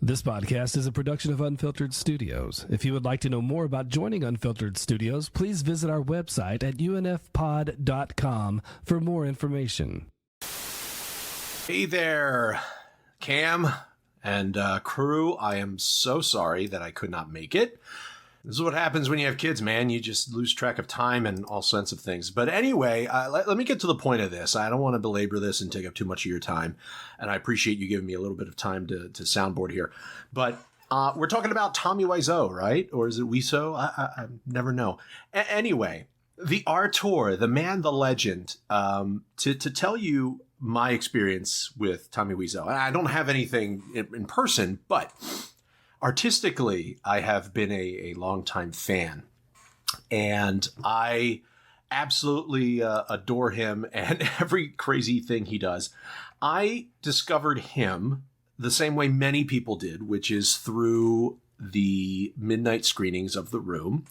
This podcast is a production of Unfiltered Studios. If you would like to know more about joining Unfiltered Studios, please visit our website at unfpod.com for more information. Hey there, Cam and crew. I am so sorry that I could not make it. This is what happens when you have kids, man. You just lose track of time and all sorts of things. But anyway, let me get to the point of this. I don't want to belabor this and take up too much of your time. And I appreciate you giving me a little bit of time to soundboard here. But we're talking about Tommy Wiseau, right? Or is it Wiseau? I never know. Anyway, the auteur, the man, the legend, to tell you my experience with Tommy Wiseau. I don't have anything in person, but artistically, I have been a longtime fan, and I absolutely adore him and every crazy thing he does. I discovered him the same way many people did, which is through the midnight screenings of The Room.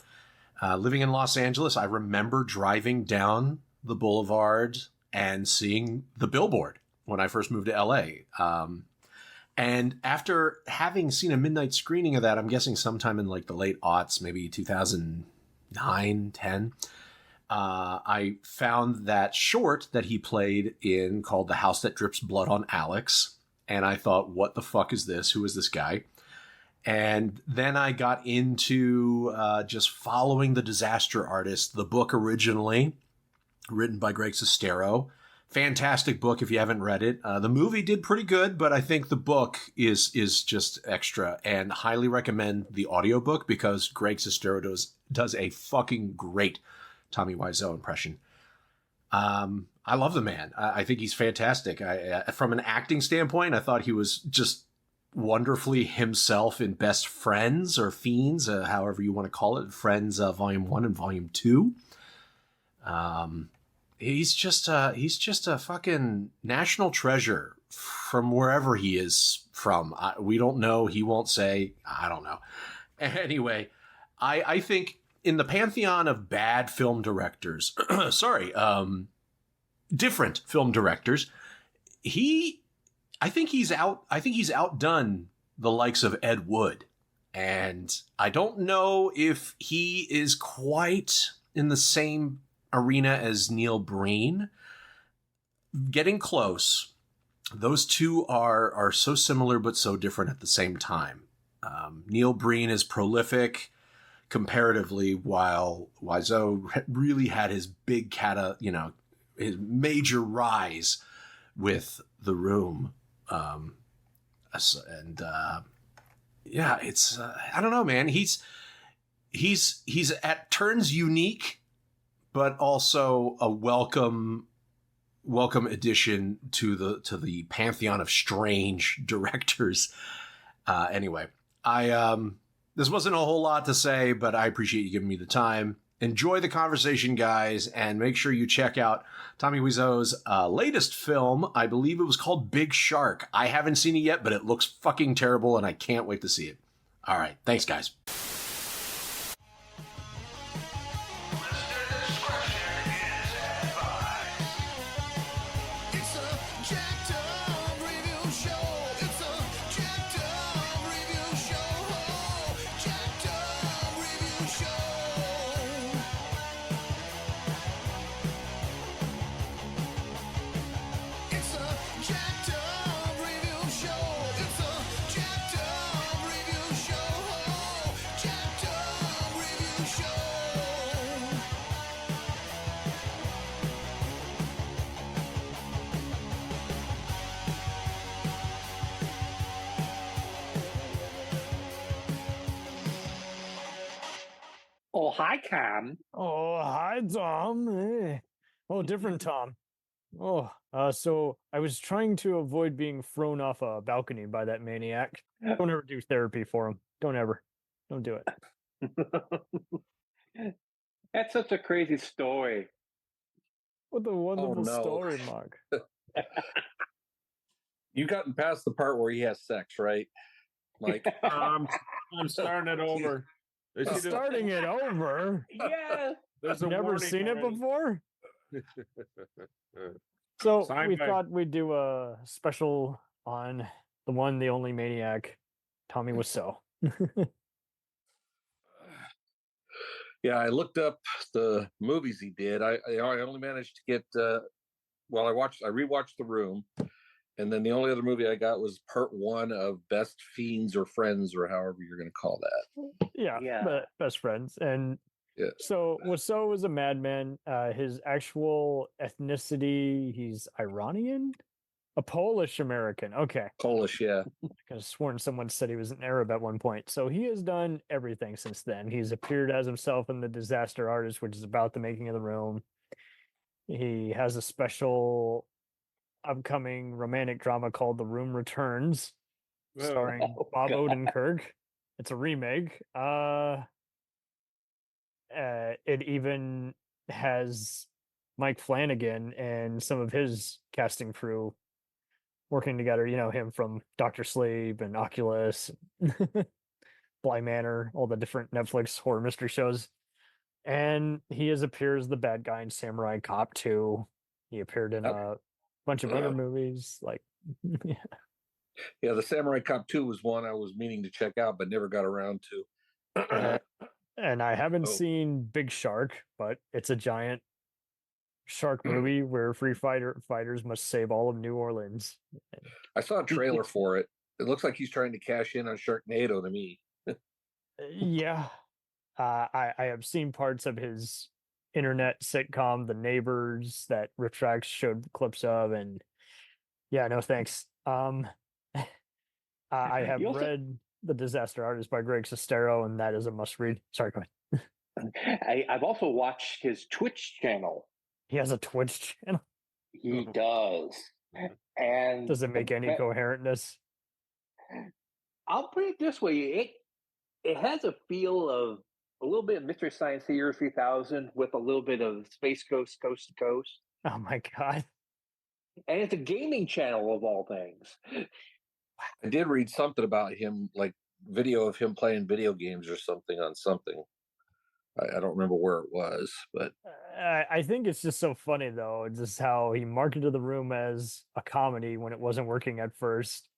Living in Los Angeles, I remember driving down the boulevard and seeing the billboard when I first moved to LA. And after having seen a midnight screening of that, I'm guessing sometime in like the late aughts, maybe 2009, 10, I found that short that he played in called The House That Drips Blood on Alex. And I thought, what the fuck is this? Who is this guy? And then I got into just following The Disaster Artist, the book originally written by Greg Sestero. Fantastic book if you haven't read it. The movie did pretty good, but I think the book is just extra, and highly recommend the audiobook because Greg Sestero does a fucking great Tommy Wiseau impression. I love the man. I think he's fantastic. From an acting standpoint, I thought he was just wonderfully himself in Best Friends or Fiends, however you want to call it, Friends Volume 1 and Volume 2. He's just a fucking national treasure from wherever he is from. We don't know. He won't say. I don't know. Anyway, I think in the pantheon of bad film directors, different film directors, I think he's outdone the likes of Ed Wood. And I don't know if he is quite in the same arena as Neil Breen. Getting close. Those two are so similar but so different at the same time. Neil Breen is prolific comparatively, while Wiseau really had his big his major rise with The Room. It's I don't know, man. He's at turns unique, but also a welcome addition to the pantheon of strange directors. Anyway, this wasn't a whole lot to say, but I appreciate you giving me the time. Enjoy the conversation, guys, and make sure you check out Tommy Wiseau's latest film. I believe it was called Big Shark. I haven't seen it yet, but it looks fucking terrible, and I can't wait to see it. All right. Thanks, guys. Oh, hi, Cam. Oh, hi, Tom. Hey. Oh, different Tom. So I was trying to avoid being thrown off a balcony by that maniac. Don't ever do therapy for him. Don't ever. Don't do it. That's such a crazy story. What a wonderful story, Mark. You've gotten past the part where he has sex, right? Like, I'm starting it over. Starting it over? Yeah. I've never seen it before. So we thought we'd do a special on the one, the only maniac, Tommy Wiseau. Yeah, I looked up the movies he did. I only managed to get well, I rewatched The Room, and then the only other movie I got was part 1 of Best Fiends or Friends, or however you're going to call that. Yeah, Yeah. best friends. And Yeah. so Wiseau was a madman. His actual ethnicity, he's Iranian, a Polish American. Okay, Polish, yeah. I could have sworn someone said he was an Arab at one point. So he has done everything since then. He's appeared as himself in The Disaster Artist, which is about the making of The Room. He has a special upcoming romantic drama called The Room Returns, starring Bob God. Odenkirk. It's a remake. It even has Mike Flanagan and some of his casting crew working together. You know him from Doctor Sleep and Oculus, Bly Manor, all the different Netflix horror mystery shows. And he appears the bad guy in Samurai Cop 2. He appeared in a bunch of other movies. Like, Yeah, the Samurai Cop 2 was one I was meaning to check out, but never got around to. and I haven't seen Big Shark, but it's a giant shark movie where fighters must save all of New Orleans. I saw a trailer for it. It looks like he's trying to cash in on Sharknado to me. Yeah. I have seen parts of his internet sitcom, The Neighbors, that Retrospect showed clips of, and yeah, no thanks. I have You also- read The Disaster Artist by Greg Sestero, and that is a must read. Sorry, go ahead. I've also watched his Twitch channel. He has a Twitch channel. He does. And Does it make any coherentness? I'll put it this way: it has a feel of a little bit of Mystery Science Theater 3000 with a little bit of Space Ghost Coast to Coast, Oh my god. and it's a gaming channel of all things. I did read something about him, like video of him playing video games or something on something. I don't remember where it was, but I think it's just so funny though, just how he marketed The Room as a comedy when it wasn't working at first.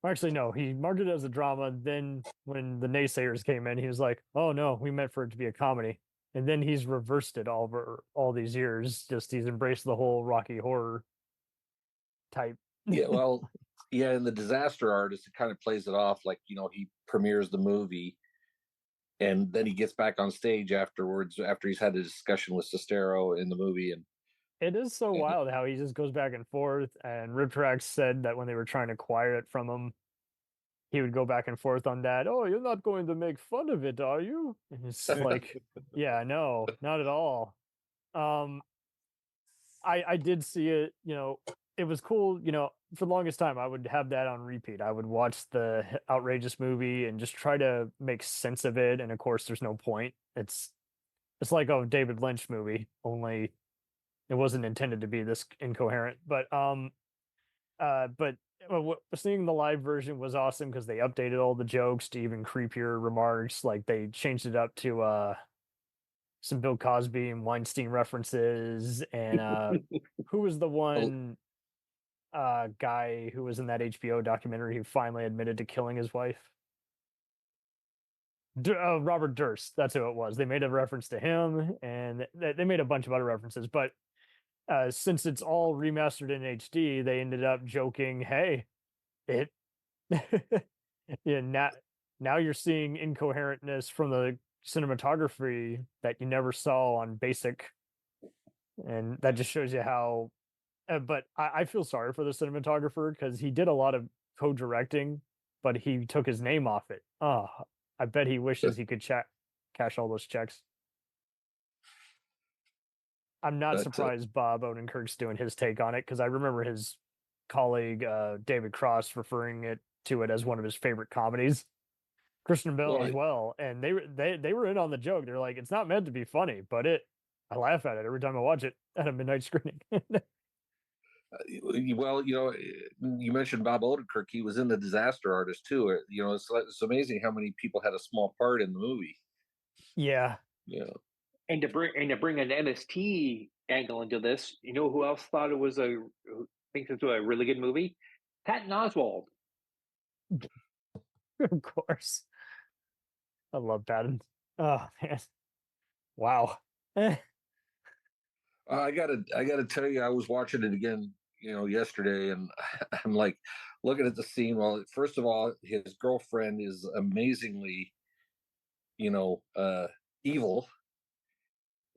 Or actually, no, he marketed it as a drama. Then when the naysayers came in, he was like, "Oh no, we meant for it to be a comedy." And then he's reversed it all over all these years. Just he's embraced the whole Rocky Horror type. yeah, well, yeah, in The Disaster Artist, it kind of plays it off like, he premieres the movie and then he gets back on stage afterwards after he's had a discussion with Sestero in the movie. And It is so wild how he just goes back and forth. And Riptrax said that when they were trying to acquire it from him, he would go back and forth on that. Oh, you're not going to make fun of it, are you? And it's like, yeah, no, not at all. I did see it, it was cool, for the longest time I would have that on repeat. I would watch the outrageous movie and just try to make sense of it. And of course there's no point. It's like a David Lynch movie, only it wasn't intended to be this incoherent. But seeing the live version was awesome because they updated all the jokes to even creepier remarks. Like they changed it up to some Bill Cosby and Weinstein references. And who was the one guy who was in that HBO documentary who finally admitted to killing his wife? Robert Durst. That's who it was. They made a reference to him, and they made a bunch of other references. But since it's all remastered in HD, they ended up joking, "Hey, it yeah, now you're seeing incoherentness from the cinematography that you never saw on basic," and that just shows you how. But I feel sorry for the cinematographer because he did a lot of co-directing, but he took his name off it. Oh, I bet he wishes he could cash all those checks. I'm not surprised Bob Odenkirk's doing his take on it because I remember his colleague David Cross referring to it as one of his favorite comedies. Christian Bale as well, and they were in on the joke. They're like, it's not meant to be funny, but I laugh at it every time I watch it at a midnight screening. Well, you mentioned Bob Odenkirk. He was in The Disaster Artist too. It's amazing how many people had a small part in the movie. Yeah. Yeah. And to bring an NST angle into this, you know who else thought it was thinks it's a really good movie? Patton Oswalt. Of course. I love Patton. Oh man. Wow. I gotta tell you, I was watching it again, yesterday, and I'm like looking at the scene. Well, first of all, his girlfriend is amazingly, you know, uh, evil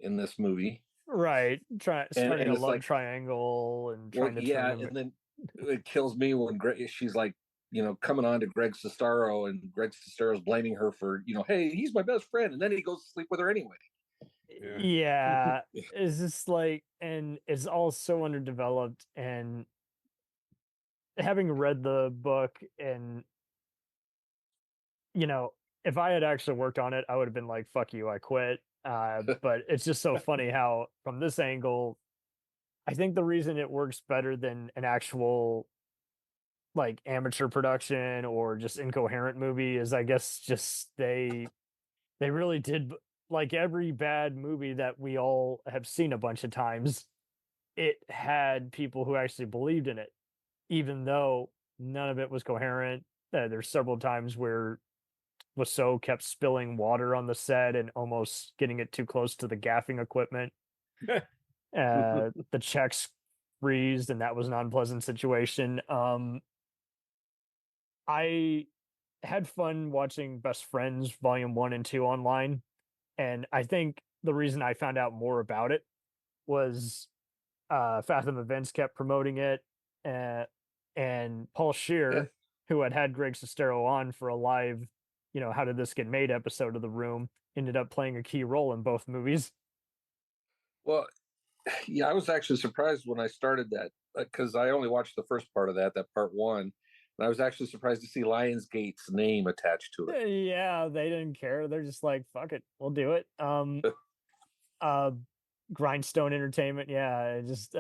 in this movie, Right. Starting and a it's love like, triangle and well, trying to turn yeah, him. and then it kills me when she's like, coming on to Greg Sestero, and Greg Sestero's blaming her for, hey, he's my best friend, and then he goes to sleep with her anyway. Yeah. It's just like, and it's all so underdeveloped. And having read the book, and, if I had actually worked on it, I would have been like, fuck you, I quit. But it's just so funny how, from this angle, I think the reason it works better than an actual like amateur production or just incoherent movie is, I guess, just they really did, like every bad movie that we all have seen a bunch of times, it had people who actually believed in it, even though none of it was coherent. There's several times where Wiseau kept spilling water on the set and almost getting it too close to the gaffing equipment. The checks freezed, and that was an unpleasant situation. I had fun watching Best Friends Volume 1 and 2 online, and I think the reason I found out more about it was Fathom Events kept promoting it, uh, and Paul Scheer, who had Greg Sestero on for a live, How Did This Get Made episode of The Room, ended up playing a key role in both movies. Well, yeah, I was actually surprised when I started that, because I only watched the first part of that part one. And I was actually surprised to see Lionsgate's name attached to it. Yeah, they didn't care. They're just like, fuck it, we'll do it. Grindstone Entertainment, yeah, just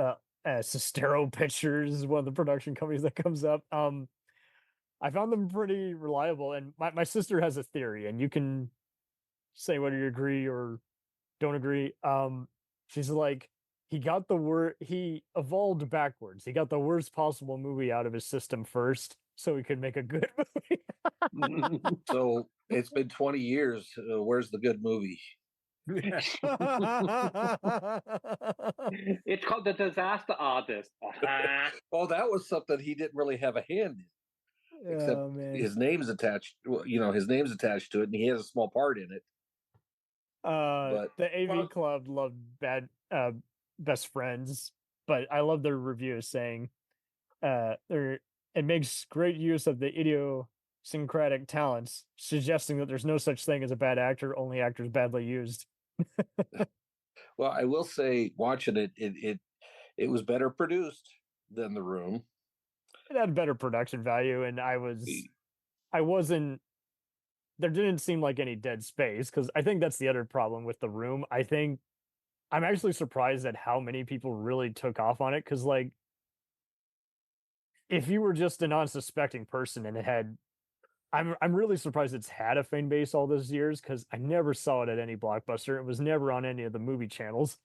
Sestero Pictures is one of the production companies that comes up. I found them pretty reliable, and my sister has a theory, and you can say whether you agree or don't agree. She's like, he evolved backwards. He got the worst possible movie out of his system first, so he could make a good movie. So it's been 20 years. Where's the good movie? It's called The Disaster Artist. Well, that was something he didn't really have a hand in, except his name's attached. His name's attached to it, and he has a small part in it. But the AV Club loved Best Friends, but I love their review saying it makes great use of the idiosyncratic talents, suggesting that there's no such thing as a bad actor, only actors badly used. Well, I will say, watching it was better produced than The Room. It had better production value, and I wasn't. There didn't seem like any dead space, because I think that's the other problem with The Room. I think I'm actually surprised at how many people really took off on it, because like, if you were just an unsuspecting person and it had, I'm really surprised it's had a fan base all those years, because I never saw it at any Blockbuster. It was never on any of the movie channels.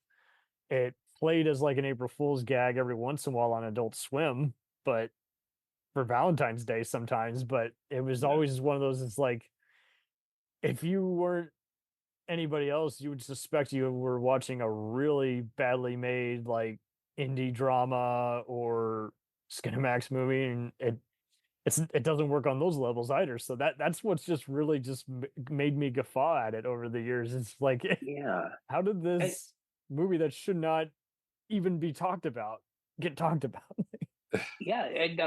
It played as like an April Fool's gag every once in a while on Adult Swim, but for Valentine's Day sometimes. But it was always one of those. It's like, if you weren't anybody else, you would suspect you were watching a really badly made like indie drama or Skinamax movie, and it doesn't work on those levels either. So that's what's just really just made me guffaw at it over the years. It's like, Yeah, how did this movie that should not even be talked about get talked about? yeah, and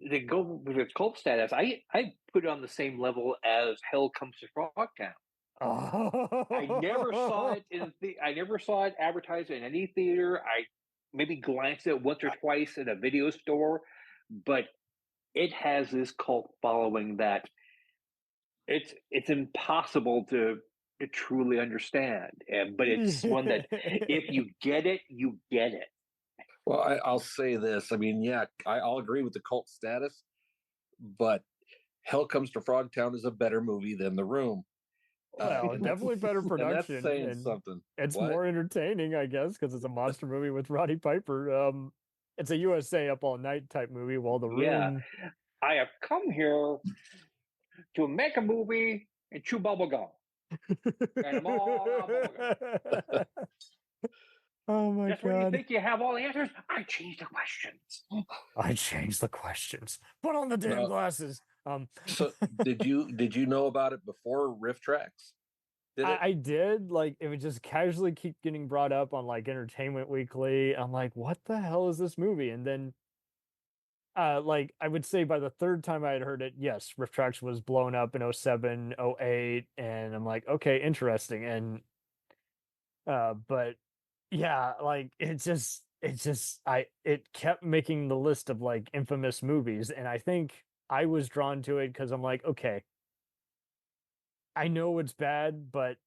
to go with its cult status, I put it on the same level as Hell Comes to Frogtown. I never saw it I never saw it advertised in any theater. I maybe glanced at it once or twice in a video store, but it has this cult following that it's impossible to truly understand. But it's one that if you get it, you get it. Well, I'll say this. I mean, yeah, I'll agree with the cult status, but Hell Comes to Frogtown is a better movie than The Room. Well, definitely better production. And that's saying something. It's more entertaining, I guess, because it's a monster movie with Roddy Piper. It's a USA Up All Night type movie, while The Room. I have come here to make a movie and chew bubble gum. And I'm all out of bubble gum. Oh my Just when you god. think you have all the answers, I change the questions. I changed the questions. Put on the damn No. glasses. So did you know about it before Riff Tracks? Did it? I did. Like, it would just casually keep getting brought up on like Entertainment Weekly. I'm like, what the hell is this movie? And then like I would say by the third time I had heard it, yes, Riff Tracks was blown up in 07, 08, and I'm like, okay, interesting. And but yeah, like it kept making the list of like infamous movies, and I think I was drawn to it because I'm like, okay, I know it's bad, but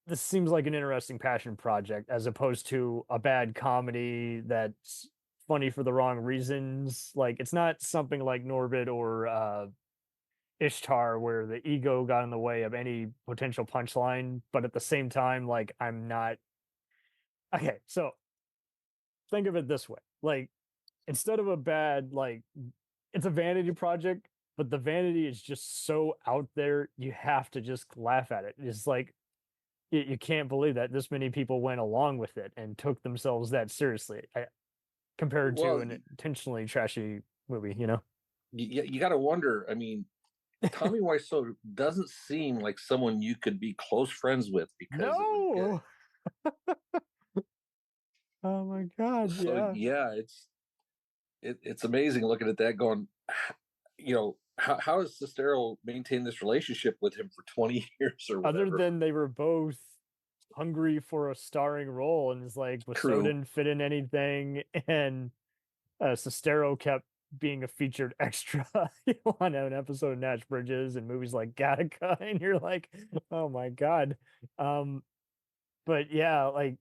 this seems like an interesting passion project as opposed to a bad comedy that's funny for the wrong reasons. Like, it's not something like Norbit or Ishtar where the ego got in the way of any potential punchline, but at the same time, like, I'm not okay. So think of it this way: like, instead of a bad, like, it's a vanity project, but the vanity is just so out there, you have to just laugh at it. It's like you can't believe that this many people went along with it and took themselves that seriously, compared to Well, an intentionally trashy movie, you know? you got to wonder. I mean, Tommy Wiseau doesn't seem like someone you could be close friends with because it would No. Oh my god, so yeah. it's amazing looking at that going, you know, how has Sestero maintained this relationship with him for 20 years or Other whatever? than they were both hungry for a starring role, and it's like Wiseau True. didn't fit in anything, and Sestero kept being a featured extra on an episode of Nash Bridges and movies like Gattaca, and you're like, oh my god. But yeah, like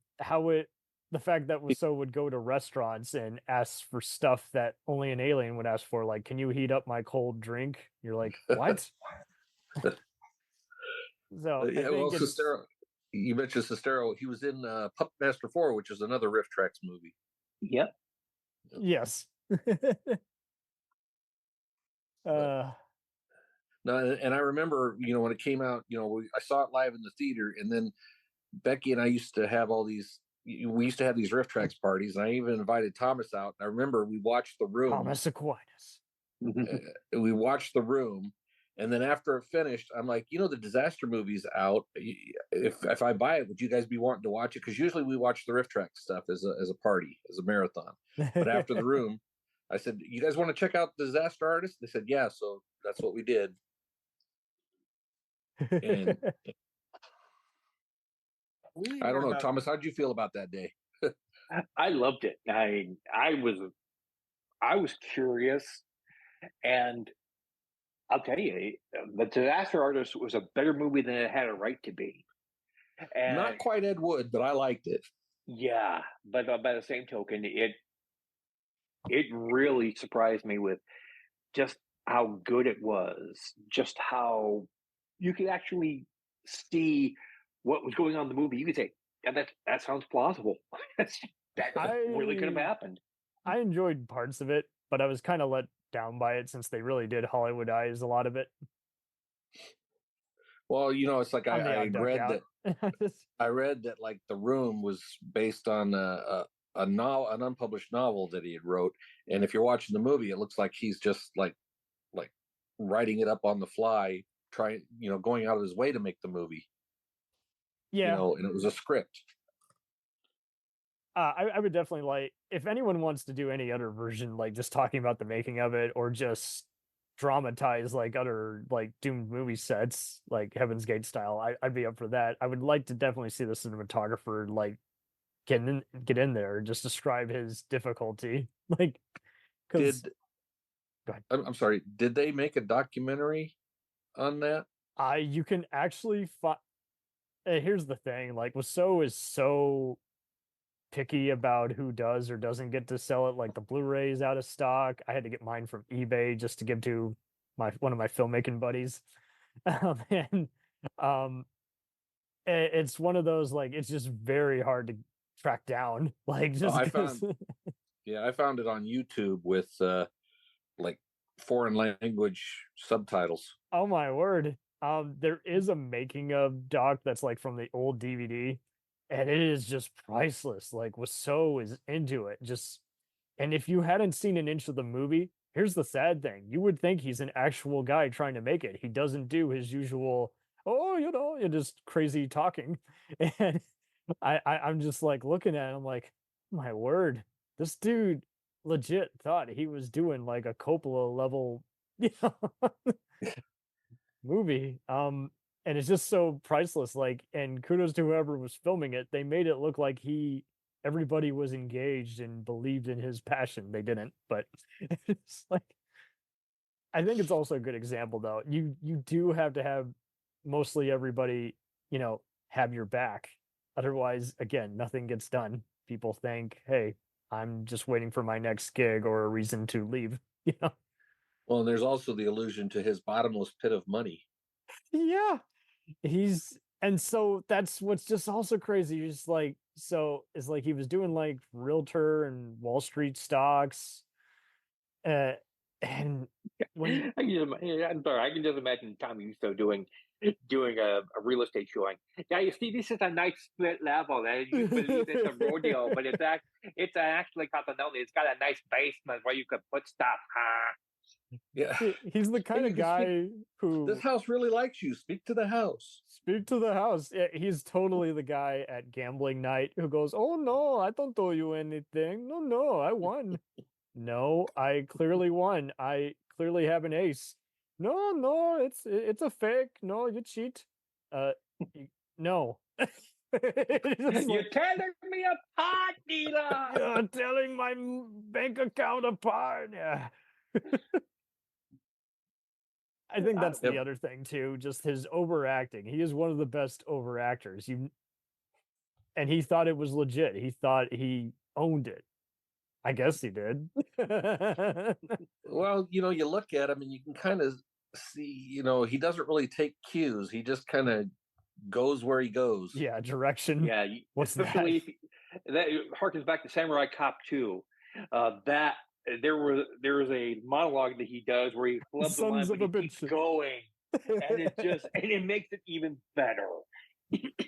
the fact that Wiseau would go to restaurants and ask for stuff that only an alien would ask for, like, can you heat up my cold drink? You're like, what? So I Yeah, well, think it's Sestero, you mentioned Sestero. He was in Puppet Master 4, which is another Riff Tracks movie. Yep. yes. No, and I remember, you know, when it came out, you know, I saw it live in the theater, and then Becky and I used to have all these. We used to have these Riff Tracks parties, and I even invited Thomas out. And I remember we watched The Room. Thomas Aquinas. We watched The Room, and then after it finished, I'm like, you know, the disaster movie's out. If I buy it, would you guys be wanting to watch it? Because usually we watch the Riff Tracks stuff as a party, as a marathon. But after The Room, I said, you guys want to check out Disaster Artist? They said, yeah. So that's what we did. And I don't know, Thomas, how'd you feel about that day? I loved it. I was curious, and I'll tell you, The Disaster Artist was a better movie than it had a right to be. And not quite Ed Wood, but I liked it. Yeah, but by the same token, it really surprised me with just how good it was, just how you could actually see what was going on in the movie. You could say, yeah, that sounds plausible. that really could have happened. I enjoyed parts of it, but I was kind of let down by it since they really did Hollywoodize a lot of it. Well, you know, it's like I read that like The Room was based on a novel, an unpublished novel that he had wrote, and if you're watching the movie, it looks like he's just like writing it up on the fly, trying, you know, going out of his way to make the movie. Yeah, you know, and it was a script. I would definitely like, if anyone wants to do any other version, like just talking about the making of it, or just dramatize like other like doomed movie sets, like Heaven's Gate style, I'd be up for that. I would like to definitely see the cinematographer like get in there and just describe his difficulty. Like, because I'm sorry, did they make a documentary on that? You can actually find. Here's the thing: like, Wiseau is so picky about who does or doesn't get to sell it. Like, the Blu-ray's out of stock. I had to get mine from eBay just to give to one of my filmmaking buddies. It's one of those, like, it's just very hard to track down. Like, just I found it on YouTube with like foreign language subtitles. Oh my word. There is a making of doc that's like from the old DVD, and it is just priceless. Like Wiseau is into it. And if you hadn't seen an inch of the movie, here's the sad thing. You would think he's an actual guy trying to make it. He doesn't do his usual, oh, you're just crazy talking. And I'm just like looking at him, I'm like, my word, this dude legit thought he was doing like a Coppola level, movie. And it's just so priceless. Like, and kudos to whoever was filming it. They made it look like everybody was engaged and believed in his passion. They didn't, but it's like, I think it's also a good example though. You do have to have mostly everybody, have your back. Otherwise, again, nothing gets done. People think, hey, I'm just waiting for my next gig or a reason to leave, Well, and there's also the allusion to his bottomless pit of money. Yeah. And so that's what's just also crazy. You're just like, so it's like he was doing like realtor and Wall Street stocks. And when I'm sorry, I can just imagine Tommy Wiseau doing a real estate showing. Yeah, you see, this is a nice split level, and you believe it's a rodeo, but it's actually continental. It's got a nice basement where you could put stuff. Yeah, he's the kind of guy who this house really likes you. Speak to the house. Speak to the house. Yeah, he's totally the guy at gambling night who goes, "Oh no, I don't owe you anything. No, I won. No, I clearly won. I clearly have an ace. No, it's a fake. No, you cheat. No." You're telling me apart, dealer. You're telling my bank account apart. Yeah. I think that's the other thing too, just his overacting. He is one of the best overactors. And he thought it was legit. He thought he owned it. I guess he did. Well, you look at him and you can kind of see, he doesn't really take cues. He just kind of goes where he goes. Yeah, direction. Yeah, what's especially that harkens back to Samurai Cop 2. That there was a monologue that he does where he flubs the line, but he keeps going, and it makes it even better.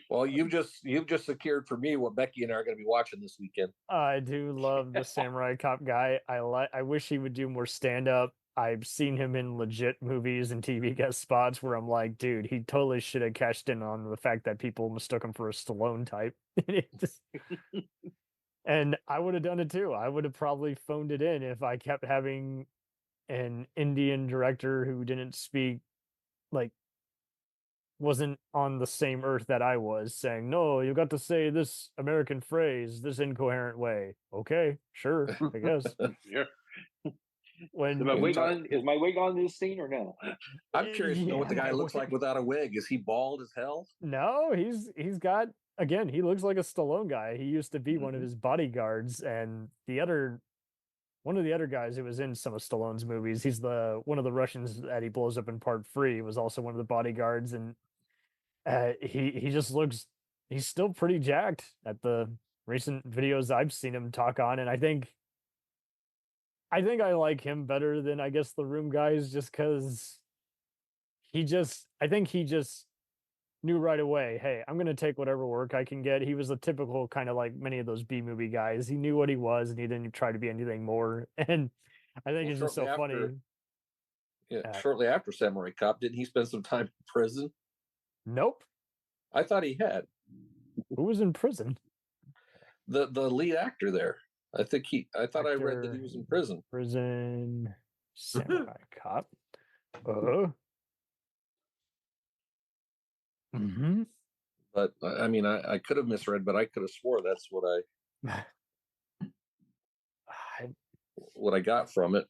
Well, you've just secured for me what Becky and I are going to be watching this weekend. I do love the Samurai Cop guy. I wish he would do more stand up. I've seen him in legit movies and TV guest spots where I'm like, dude, he totally should have cashed in on the fact that people mistook him for a Stallone type. And I would have done it too. I would have probably phoned it in if I kept having an Indian director who didn't speak, like, wasn't on the same earth that I was, saying, no, you got to say this American phrase this incoherent way. Okay, sure, I guess. Yeah. When is my wig on this scene or no? I'm curious to know what the guy looks like without a wig. Is he bald as hell? No, he's got, again, he looks like a Stallone guy. He used to be one of his bodyguards, and one of the other guys who was in some of Stallone's movies, he's one of the Russians that he blows up in Part 3, was also one of the bodyguards, and he just looks, he's still pretty jacked at the recent videos I've seen him talk on, and I think I like him better than, I guess, the Room guys, just because I think he just knew right away, hey, I'm going to take whatever work I can get. He was a typical kind of like many of those B movie guys. He knew what he was, and he didn't try to be anything more. And I think it's just so funny. Yeah, shortly after Samurai Cop, didn't he spend some time in prison? Nope. I thought he had. Who was in prison? The lead actor there. I thought I read that he was in prison. Prison Samurai Cop. Mm-hmm. But I mean, I could have misread, but I could have swore that's what I got from it.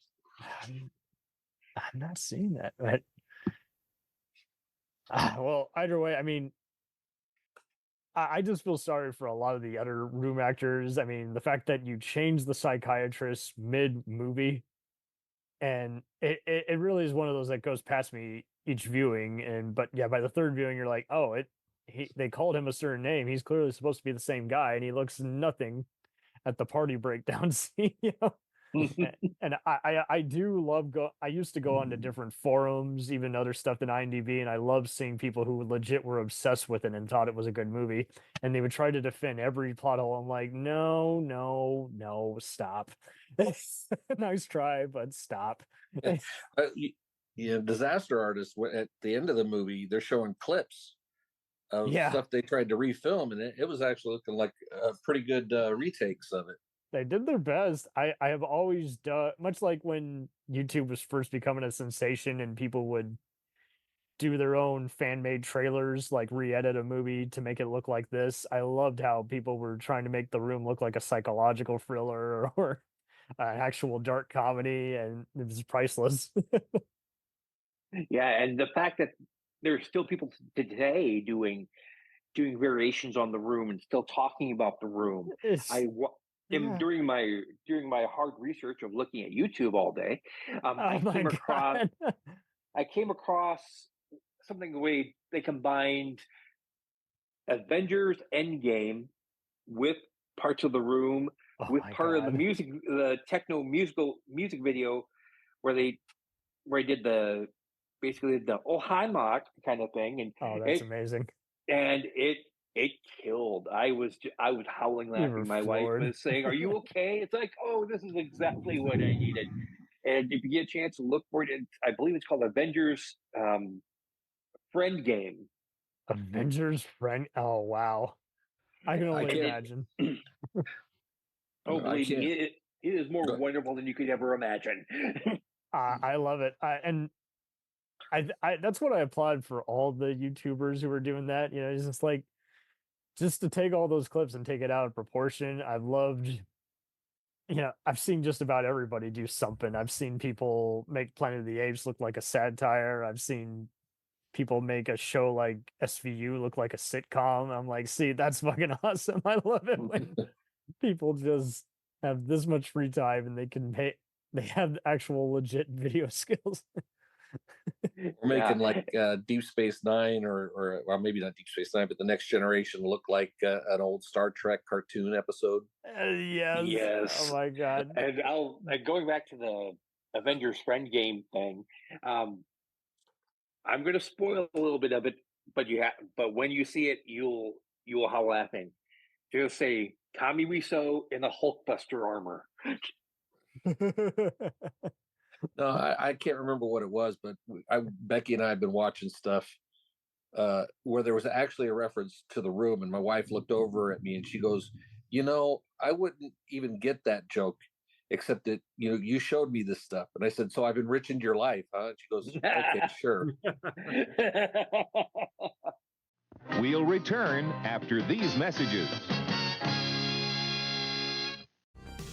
I'm not seeing that, but well, either way, I mean, I just feel sorry for a lot of the other Room actors. I mean, the fact that you change the psychiatrist mid movie, and it really is one of those that goes past me each viewing. But yeah, by the third viewing, you're like, oh, they called him a certain name. He's clearly supposed to be the same guy, and he looks nothing at the party breakdown scene. And I do love I used to go on to different forums, even other stuff than IMDb, and I love seeing people who legit were obsessed with it and thought it was a good movie, and they would try to defend every plot hole. I'm like, no, no, no, stop. Nice try, but stop. Disaster Artist, at the end of the movie, they're showing clips of Yeah. stuff they tried to refilm, and it was actually looking like pretty good retakes of it. They did their best. I have always done, much like when YouTube was first becoming a sensation and people would do their own fan-made trailers, like re-edit a movie to make it look like this. I loved how people were trying to make The Room look like a psychological thriller or an actual dark comedy, and it was priceless. Yeah, and the fact that there's still people today doing variations on The Room and still talking about The Room. Yeah. During my hard research of looking at YouTube all day, I came across something the way they combined Avengers Endgame with parts of The Room, with part of the techno music video where they did basically the "Oh Hi Mark" kind of thing, and that's amazing. And it killed. I was howling laughing. My wife was saying, "Are you okay?" It's like, oh, this is exactly what I needed. And if you get a chance to look for it, I believe it's called Avengers Friend Game. Avengers Friend. Oh wow, I can only imagine. Believe me, it is more wonderful than you could ever imagine. I love it. I that's what I applaud for all the YouTubers who are doing that. It's just like, just to take all those clips and take it out of proportion. I've loved, I've seen just about everybody do something. I've seen people make Planet of the Apes look like a satire. I've seen people make a show like SVU look like a sitcom. I'm like, see, that's fucking awesome. I love it when people just have this much free time and they have actual legit video skills. We're making like Deep Space Nine, or well, maybe not Deep Space Nine, but The Next Generation look like an old Star Trek cartoon episode. Yes. Oh my god! And going back to the Avengers Friend Game thing. I'm going to spoil a little bit of it, but when you see it, you will howl laughing. You'll say Tommy Wiseau in the Hulkbuster armor. No, I can't remember what it was, but Becky and I have been watching stuff where there was actually a reference to The Room, and my wife looked over at me and she goes, I wouldn't even get that joke, except that, you showed me this stuff. And I said, so I've enriched your life, huh? And she goes, okay, sure. We'll return after these messages.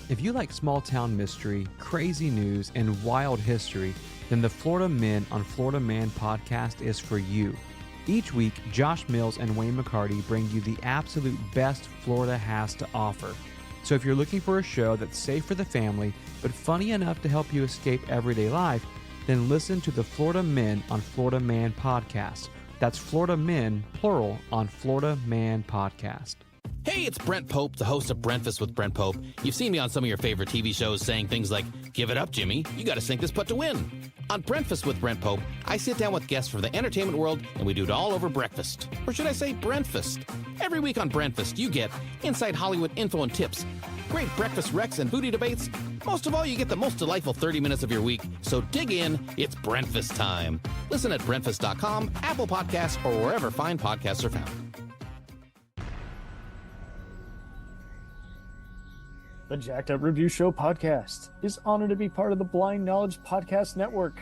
If you like small-town mystery, crazy news, and wild history, then the Florida Men on Florida Man podcast is for you. Each week, Josh Mills and Wayne McCarty bring you the absolute best Florida has to offer. So if you're looking for a show that's safe for the family, but funny enough to help you escape everyday life, then listen to the Florida Men on Florida Man podcast. That's Florida Men, plural, on Florida Man podcast. Hey, it's Brent Pope, the host of Breakfast with Brent Pope. You've seen me on some of your favorite TV shows saying things like, "Give it up, Jimmy. You got to sink this putt to win." On Breakfast with Brent Pope, I sit down with guests from the entertainment world, and we do it all over breakfast. Or should I say Brentfast? Every week on Brentfast, you get inside Hollywood info and tips, great breakfast recs and booty debates. Most of all, you get the most delightful 30 minutes of your week. So dig in. It's Brentfast time. Listen at Brentfast.com, Apple Podcasts, or wherever fine podcasts are found. The Jacked Up Review Show podcast is honored to be part of the Blind Knowledge Podcast Network.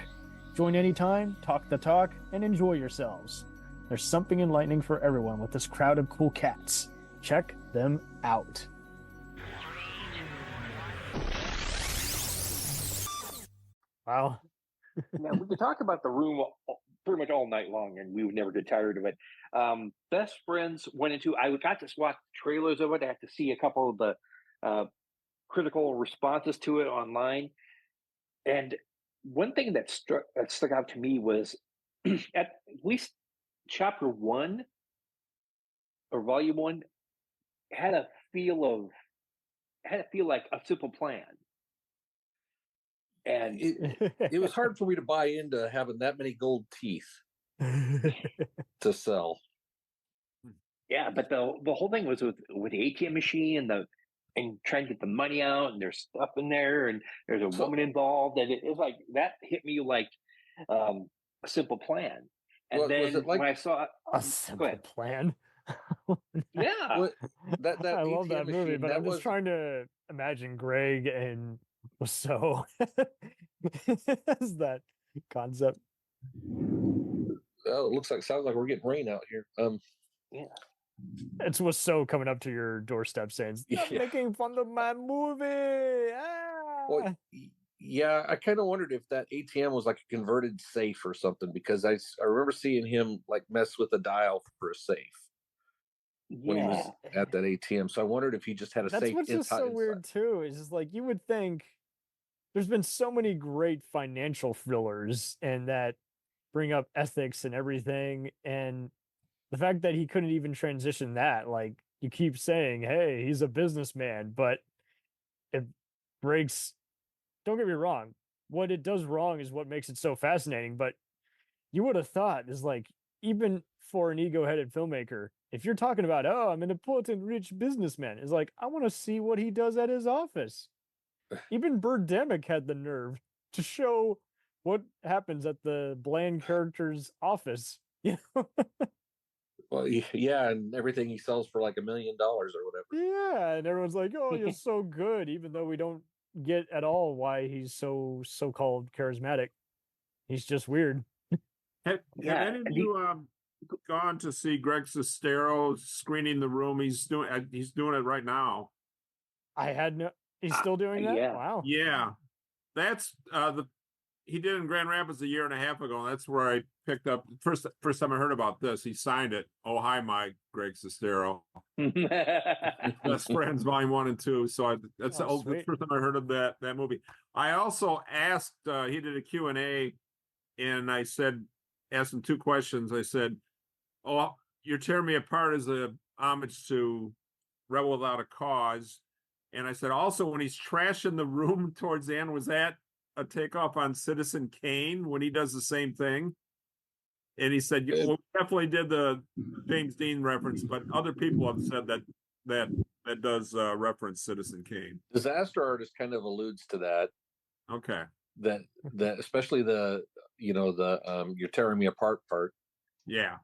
Join anytime, talk the talk, and enjoy yourselves. There's something enlightening for everyone with this crowd of cool cats. Check them out. Wow. Now, we could talk about The Room pretty much all night long, and we would never get tired of it. Best Friends went into, I got to watch trailers of it. I had to see a couple of the critical responses to it online. And one thing that stuck out to me was at least chapter 1 or volume 1 had a feel like A Simple Plan. And it was hard for me to buy into having that many gold teeth to sell. yeah, but the whole thing was with the ATM machine and trying to get the money out, and there's stuff in there, and there's a woman involved, and it was like that hit me like a Simple Plan. And Well, then was it like when I saw A Simple Plan. yeah, what, that I love ATM that movie, machine, but that I'm just was trying to imagine Greg and Wiseau as that concept. oh, it sounds like we're getting rain out here. yeah. It's Wiseau coming up to your doorstep saying, "Stop Yeah. making fun of my movie." Well, yeah, I kind of wondered if that ATM was like a converted safe or something, because I remember seeing him like mess with a dial for a safe when he was at that ATM. So I wondered if he just had a That's safe what's just so inside. weird too. Is just like you would think there's been so many great financial thrillers and that bring up ethics and everything, and the fact that he couldn't even transition that, like you keep saying, hey, he's a businessman, but it breaks. Don't get me wrong. What it does wrong is what makes it so fascinating. But you would have thought is like, even for an ego-headed filmmaker, if you're talking about, oh, I'm an important rich businessman, it's like, I want to see what he does at his office. Even Birdemic had the nerve to show what happens at the bland character's office. You know? Well, yeah, and everything he sells for like $1 million or whatever. Yeah, and everyone's like, "Oh, you're so good," even though we don't get at all why he's so-called charismatic. He's just weird. Have any of you gone to see Greg Sestero screening The Room? He's doing it right now. I had no. He's still doing that. yeah. Wow. Yeah, that's he did in Grand Rapids a year and a half ago. That's where I picked up first time I heard about this. He signed it. Oh, hi, Mike, Greg Sestero. Best Friends Volume 1 and 2. So that's the first time I heard of that movie. I also asked, he did a Q&A, and I asked him 2 questions. I said, oh, You're Tearing Me Apart as a homage to Rebel Without a Cause. And I said, also, when he's trashing the room towards the end, was that a takeoff on Citizen Kane when he does the same thing? And he said, well, we definitely did the James Dean reference, but other people have said that does reference Citizen Kane. Disaster Artist kind of alludes to that. Okay. That especially the You're Tearing Me Apart part. Yeah.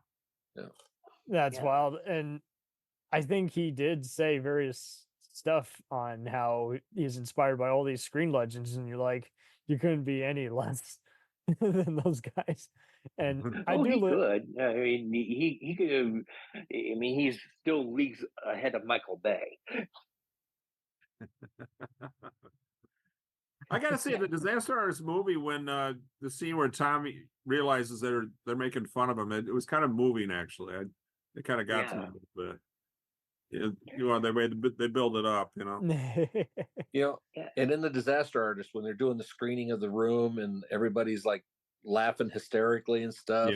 That's wild. And I think he did say various stuff on how he's inspired by all these screen legends, and you're like, you couldn't be any less than those guys. And I do could. I mean, he could have. I mean, he's still leagues ahead of Michael Bay. I gotta say, the Disaster Artist movie, when the scene where Tommy realizes they're making fun of him, it was kind of moving. Actually, it kind of got to me a little bit. They build it up, And in the Disaster Artist, when they're doing the screening of The Room and everybody's like laughing hysterically and stuff,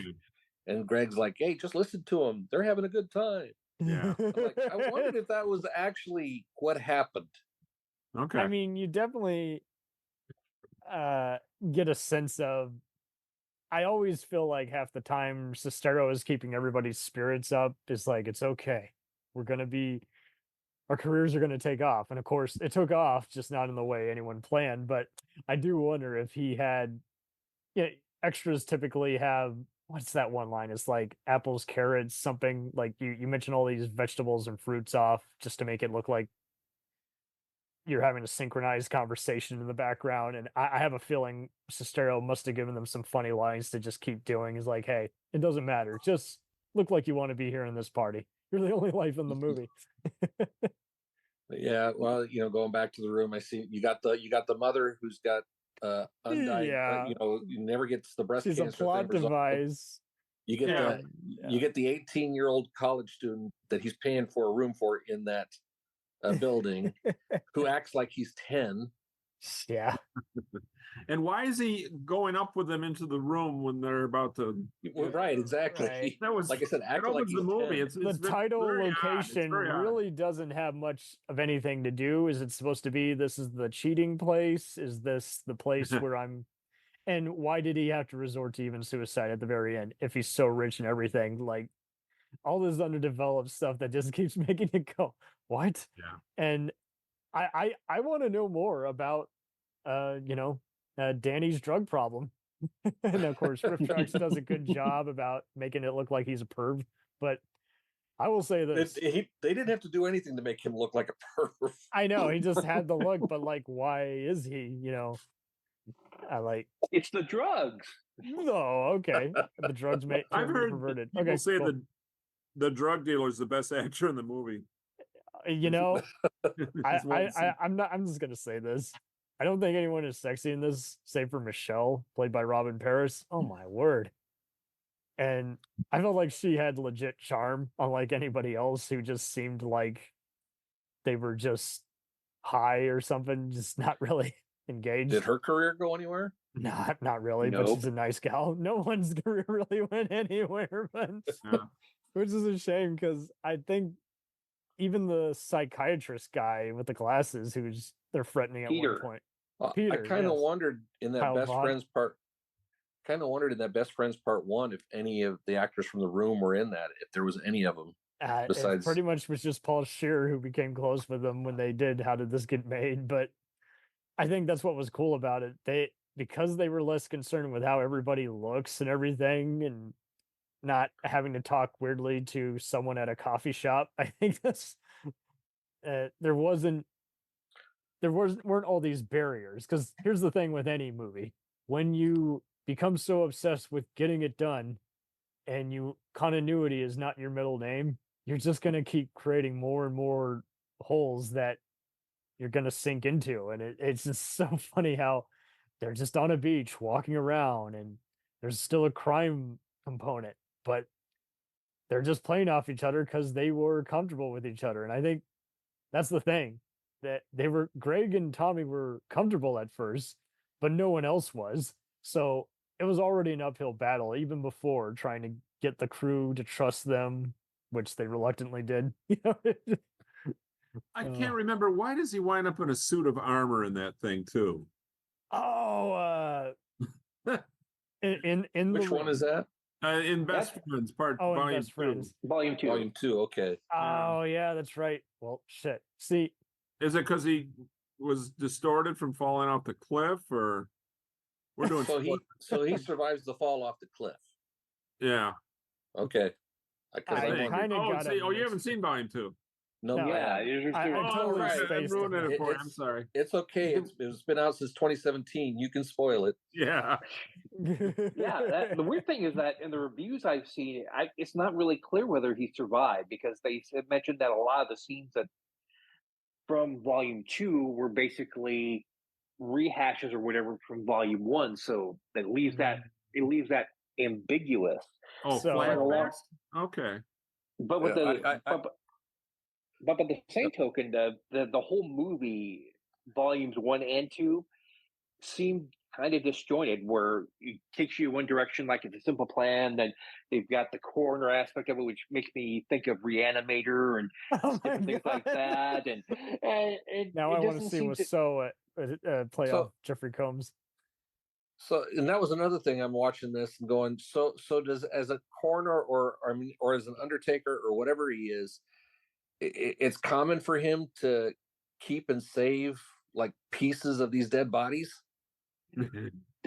and Greg's like, "Hey, just listen to them; they're having a good time." Yeah, I wondered if that was actually what happened. Okay, I mean, you definitely get a sense of. I always feel like half the time Sestero is keeping everybody's spirits up. It's like, it's okay. Our careers are going to take off. And of course, it took off, just not in the way anyone planned. But I do wonder if he had, extras typically have, what's that one line? It's like apples, carrots, something like you mentioned all these vegetables and fruits off just to make it look like you're having a synchronized conversation in the background. And I have a feeling Sestero must have given them some funny lines to just keep doing. He's like, hey, it doesn't matter. Just look like you want to be here in this party. You're the only life in the movie. Yeah, well, going back to The Room, I see you got the mother who's got undiagnosed. You never gets the breast She's cancer. She's a plot device. You get you get the 18-year-old college student that he's paying for a room for in that building, who acts like he's 10. Yeah. And why is he going up with them into the room when they're about to? Well, right, exactly. Right. That was, like I said, it acting like opens he's the movie. 10. It's The very- title very odd. It's location very odd. really doesn't have much of anything to do. Is it supposed to be this is the cheating place? Is this the place where I'm? And why did he have to resort to even suicide at the very end if he's so rich and everything? Like all this underdeveloped stuff that just keeps making it go, what? Yeah. And I want to know more about Danny's drug problem. And of course, Riff does a good job about making it look like he's a perv. But I will say this: They didn't have to do anything to make him look like a perv. I know he just had the look, but like, why is he? I like. It's the drugs. No, okay. The drugs may I've heard perverted. people Okay, say cool. the drug dealer is the best actor in the movie. I'm just gonna say this. I don't think anyone is sexy in this, save for Michelle, played by Robin Paris. Oh my word. And I felt like she had legit charm, unlike anybody else who just seemed like they were just high or something, just not really engaged. Did her career go anywhere? Not really, but Nope. she's a nice gal. No one's career really went anywhere, but Yeah. which is a shame because I think even the psychiatrist guy with the glasses who's they're threatening at Peter. one point. I Peter, kind of yes. wondered in that Kyle best Vaughn. friends part. Kind of wondered in that best friends part 1 if any of the actors from the room were in that. If there was any of them. It Besides- pretty much was just Paul Scheer who became close with them when they did How Did This Get Made? But I think that's what was cool about it. Because they were less concerned with how everybody looks and everything and not having to talk weirdly to someone at a coffee shop. I think that's there weren't all these barriers. Because here's the thing with any movie. When you become so obsessed with getting it done and continuity is not your middle name, you're just going to keep creating more and more holes that you're going to sink into. And it's just so funny how they're just on a beach walking around and there's still a crime component, but they're just playing off each other because they were comfortable with each other. And I think that's the thing, that Greg and Tommy were comfortable at first, but no one else was. So it was already an uphill battle even before trying to get the crew to trust them, which they reluctantly did. I can't remember, why does he wind up in a suit of armor in that thing too? In Which one is that? In Best Friends, volume Best 2. Friends. Volume 2. Volume 2. Okay. Oh yeah, that's right. Well, shit. See, Is it because he was distorted from falling off the cliff, or we're doing? So he survives the fall off the cliff. Yeah. Okay. I I kinda Oh, got see, a you haven't seen volume 2. no, No. Yeah, I totally right. I'm spaced ruining it. it for you. I'm sorry. It's okay. It's been out since 2017. You can spoil it. Yeah. Yeah, the weird thing is that in the reviews I've seen, it's not really clear whether he survived because they mentioned that a lot of the scenes that from Volume 2 were basically rehashes or whatever from Volume 1, so that leaves that ambiguous. Oh, So- flashbacks. Okay. But with Yeah, but by the same token, the whole movie, volumes 1 and 2, seemed kind of disjointed, where it takes you one direction, like it's a simple plan. Then they've got the coroner aspect of it, which makes me think of Reanimator and Oh my different things like God. that. And Now I want to see Wiseau play So- off Jeffrey Combs. So, and that was another thing. I'm watching this and going, so does, as a coroner or as an undertaker or whatever he is, it's common for him to keep and save like pieces of these dead bodies.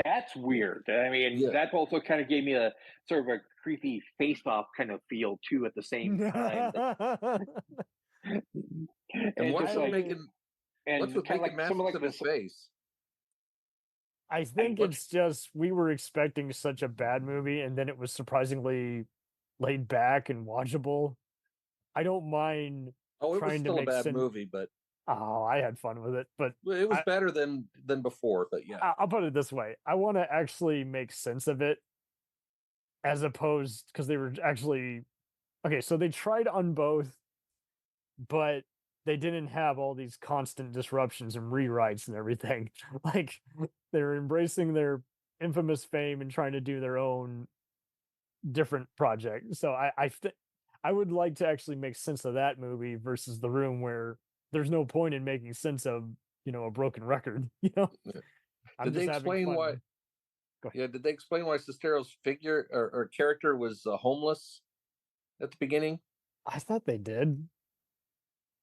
That's weird. I mean, Yeah. that also kind of gave me a sort of a creepy face-off kind of feel too at the same time. And what's with making masks someone like of his this. face? I think what- it's just we were expecting such a bad movie, and then it was surprisingly laid back and watchable. I don't mind. Oh, it was trying to still a make bad sense- movie, but Oh, I had fun with it, but it was better than before. But yeah, I'll put it this way: I want to actually make sense of it, as opposed because they were actually okay. So they tried on both, but they didn't have all these constant disruptions and rewrites and everything. Like they're embracing their infamous fame and trying to do their own different project. So I would like to actually make sense of that movie versus The Room, where there's no point in making sense of, a broken record. Did they explain why? Yeah, did they explain why Sestero's figure or character was homeless at the beginning? I thought they did.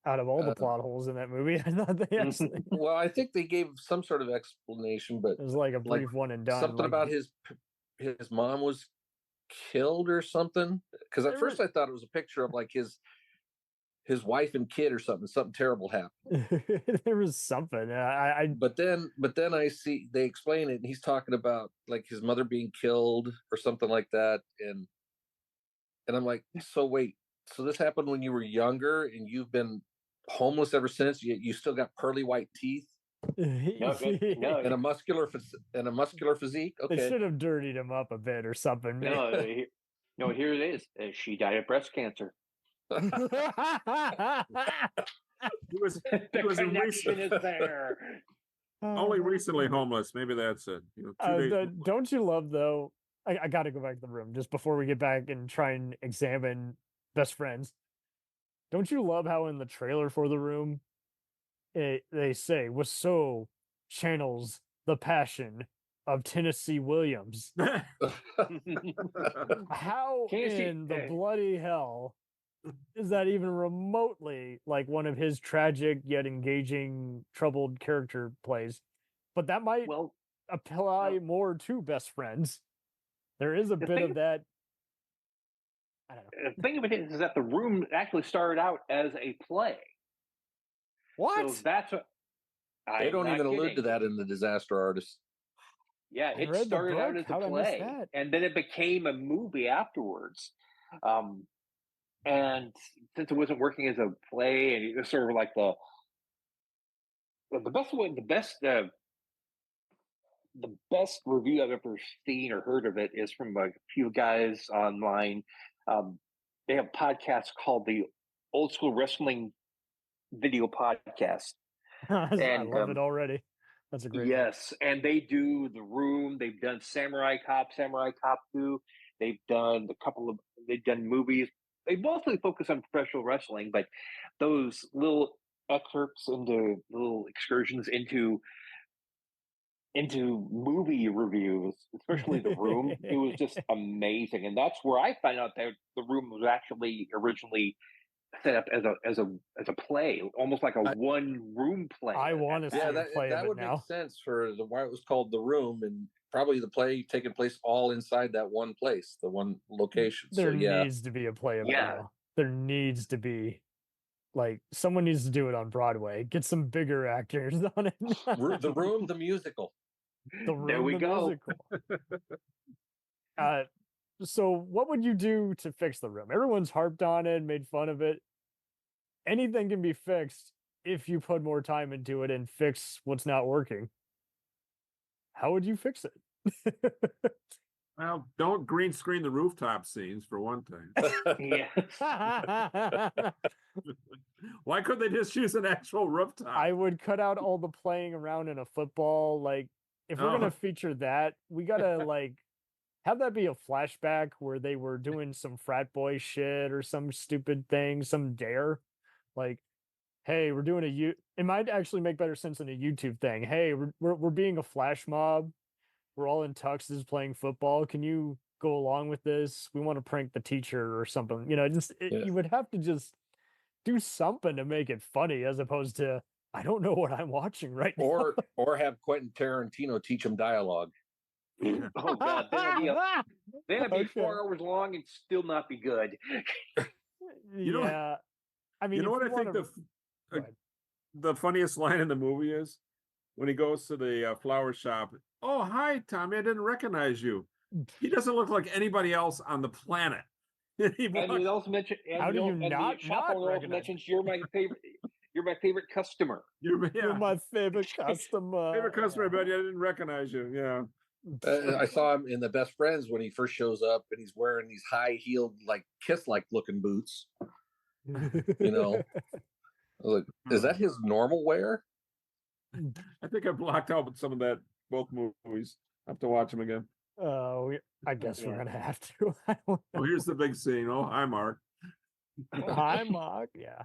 Out of all the plot holes in that movie, I thought they actually. Well, I think they gave some sort of explanation, but it was like a brief one and done. Something about his mom was killed or something. Because at first I thought it was a picture of like his wife and kid or something. Something terrible happened. There was something. But then I see they explain it, and he's talking about like his mother being killed or something like that, and I'm like, so wait, so this happened when you were younger, and you've been homeless ever since? You still got pearly white teeth, No. and a muscular physique. Okay, they should have dirtied him up a bit or something. No, here it is. She died of breast cancer. He was connection is there. Only recently homeless. Maybe that's it. Don't you love though? I got to go back to The Room just before we get back and try and examine Best Friends. Don't you love how in the trailer for The Room, they say Wiseau channels the passion of Tennessee Williams? How in the bloody hell is that even remotely like one of his tragic yet engaging troubled character plays? But that might apply more to Best Friends. There is a bit of that. I don't know. The thing of it is that The Room actually started out as a play. What? So that's what they don't even allude to that in The Disaster Artist. Yeah, it started out as a play, and then it became a movie afterwards. And since it wasn't working as a play, and it was sort of like the best review I've ever seen or heard of it is from a few guys online. They have a podcast called the Old School Wrestling Video Podcast. I love it already. That's a great one. And they do The Room. They've done Samurai Cop 2. They've done movies. They mostly focus on professional wrestling, but those little excerpts into little excursions into movie reviews, especially The Room, it was just amazing. And that's where I found out that The Room was actually originally set up as a play, almost like a one-room play. I want to see a play that of it would now. make sense for why it was called The Room, and probably the play taking place all inside that one place, the one location. There needs to be a play of it now. There needs to be. Like, someone needs to do it on Broadway. Get some bigger actors on it. The Room, the musical. The Room, there we the go. musical. So what would you do to fix The Room? Everyone's harped on it, made fun of it. Anything can be fixed if you put more time into it and fix what's not working. How would you fix it? Well, don't green screen the rooftop scenes for one thing. Why couldn't they just use an actual rooftop? I would cut out all the playing around in a football. Like, if we're gonna feature that, we gotta like have that be a flashback where they were doing some frat boy shit or some stupid thing, some dare. Like, hey, we're doing it might actually make better sense than a YouTube thing. Hey, we're being a flash mob. We're all in tuxes playing football. Can you go along with this? We want to prank the teacher or something. You would have to just do something to make it funny, as opposed to, I don't know what I'm watching right now. Or have Quentin Tarantino teach him dialogue. Oh God, that'd be 4 hours long and still not be good. I mean, you know what I think the funniest line in the movie is when he goes to the flower shop. Oh, hi, Tommy. I didn't recognize you. He doesn't look like anybody else on the planet. And he also mentioned, how do you not mentions you're my favorite. You're my favorite customer. You're my favorite customer. Favorite customer, but I didn't recognize you. Yeah. I saw him in The Best Friends when he first shows up, and he's wearing these high-heeled, like Kiss-like looking boots. Like, is that his normal wear? I think I blocked out some of that, both movies. I have to watch them again. I guess we're gonna have to. Oh, here's the big scene. Oh, hi, Mark. Hi, Mark. Yeah.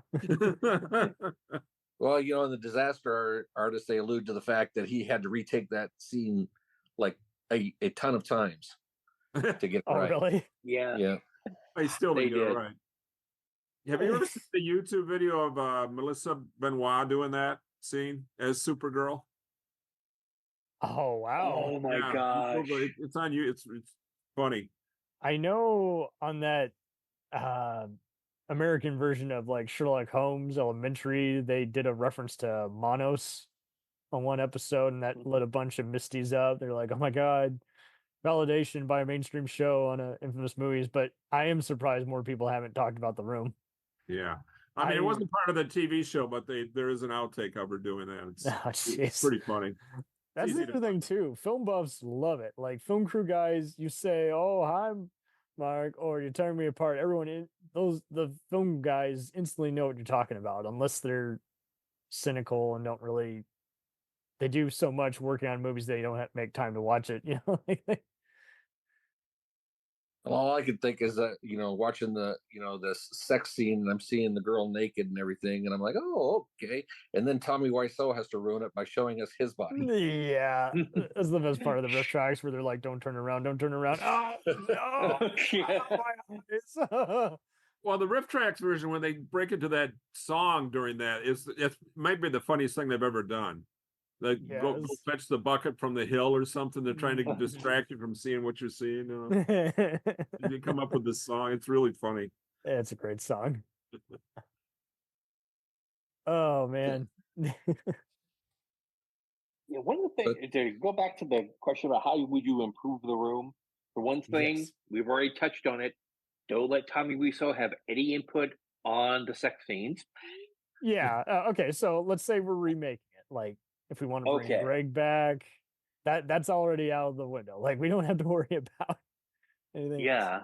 Well, in the disaster artist, they allude to the fact that he had to retake that scene like a ton of times to get it Oh, right. really? Yeah. Yeah. I still They didn't get it did. right. Have you ever seen the YouTube video of Melissa Benoit doing that scene as Supergirl? Oh, wow. Oh my Yeah, gosh. it's on you. It's funny. I know on that American version of like Sherlock Holmes Elementary, they did a reference to Monos on one episode, and that lit a bunch of Misties up. They're like, "Oh my god, validation by a mainstream show on a infamous movies." But I am surprised more people haven't talked about The Room. Yeah. I mean, it wasn't part of the TV show, but there is an outtake of her doing that. It's, Oh, it's jeez. pretty funny. That's easy the to other thing too. Film buffs love it. Like film crew guys, you say, "Oh, hi, Mark," or "You're tearing me apart." The film guys instantly know what you're talking about, unless they're cynical and don't really. They do so much working on movies they don't have to make time to watch it. All I could think is that, watching this sex scene, and I'm seeing the girl naked and everything, and I'm like, oh, okay. And then Tommy Wiseau has to ruin it by showing us his body. Yeah, that's the best part of the riff tracks where they're like, "Don't turn around, don't turn around." Oh no! Yeah. My eyes. Well, the riff tracks version, when they break into that song during that, it might be the funniest thing they've ever done. Like go Yes. fetch the bucket from the hill or something. They're trying to distract you from seeing what you're seeing. And you come up with this song. It's really funny. It's a great song. Oh man. Yeah, one of the things to go back to the question about how would you improve The Room. For one thing, Yes. we've already touched on it. Don't let Tommy Wiseau have any input on the sex scenes. Yeah. Okay. So let's say we're remaking it. Like, if we want to bring Okay. Greg back, that's already out of the window. Like, we don't have to worry about anything. Yeah,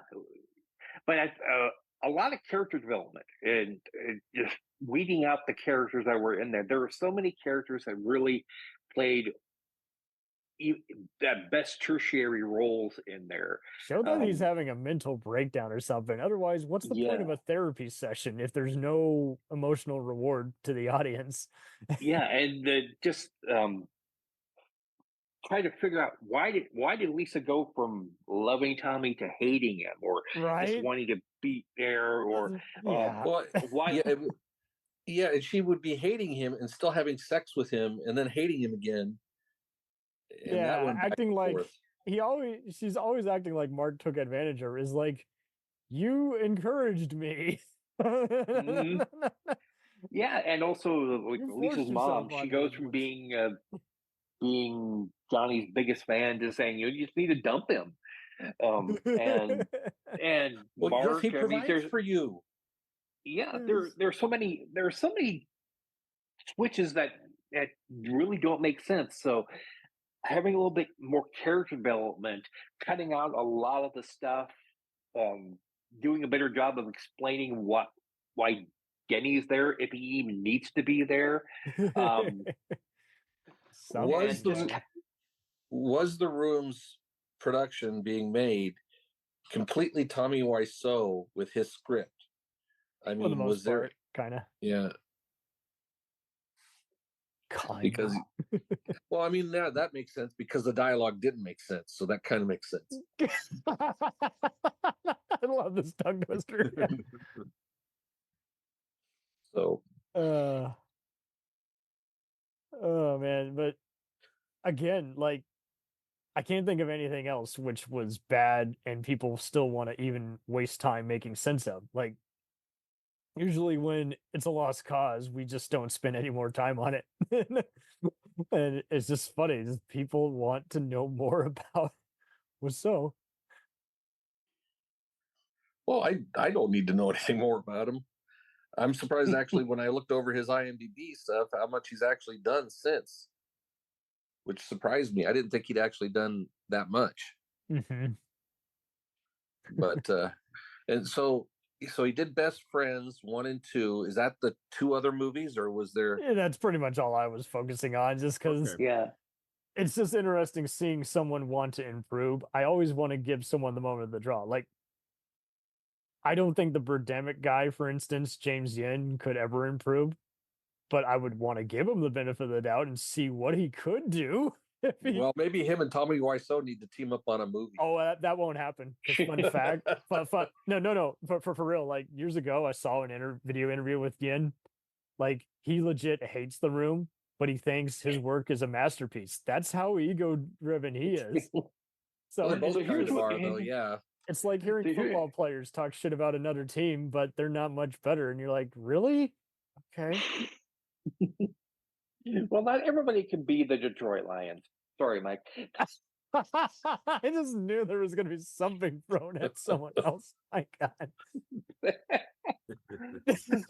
but a lot of character development and just weeding out the characters that were in there. There were so many characters that really played that best tertiary roles in there. Show that he's having a mental breakdown or something. Otherwise, what's the point of a therapy session if there's no emotional reward to the audience? Yeah, and just try to figure out why did Lisa go from loving Tommy to hating him, or just wanting to be there, or Well, why? Yeah, and she would be hating him and still having sex with him, and then hating him again. And that went back acting and like forth. she's always acting like Mark took advantage of her. Is like, you encouraged me. Mhm. Yeah, and also like You Lisa's forced mom, yourself she on goes me from once. being Johnny's biggest fan to saying you just need to dump him. And Well, Mark, he provides there's for you. yeah, there are so many switches that really don't make sense. So having a little bit more character development, cutting out a lot of the stuff, doing a better job of explaining why Denny's there if he even needs to be there. Was the Room's production being made completely Tommy Wiseau with his script? I mean, For the most was there part, kind of. Yeah. Because, well, I mean, that makes sense because the dialogue didn't make sense. So that kind of makes sense. I love this tongue twister. So, oh man, but again, like, I can't think of anything else which was bad and people still want to even waste time making sense of. Like, usually when it's a lost cause, we just don't spend any more time on it. And it's just funny. Just people want to know more about Wiseau. well, I don't need to know anything more about him. I'm surprised actually when I looked over his IMDb stuff, how much he's actually done since, which surprised me. I didn't think he'd actually done that much. Mm-hmm. But and so So he did Best Friends 1 and 2. Is that the 2 other movies, or was there? Yeah, that's pretty much all I was focusing on, just because Okay. Yeah. it's just interesting seeing someone want to improve. I always want to give someone the moment of the draw. Like, I don't think the Birdemic guy, for instance, James Yin, could ever improve, but I would want to give him the benefit of the doubt and see what he could do. If he... Well, maybe him and Tommy Wiseau need to team up on a movie. Oh, that won't happen. Just fun fact. No. For real, like years ago, I saw an video interview with Yin. Like, he legit hates The Room, but he thinks his work is a masterpiece. That's how ego-driven he is. So Well, they both so kind here's of what- are, though. Yeah. it's like hearing So here- football players talk shit about another team, but they're not much better. And you're like, really? Okay. Well, not everybody can be the Detroit Lions. Sorry, Mike. I just knew there was going to be something thrown at someone else. My God.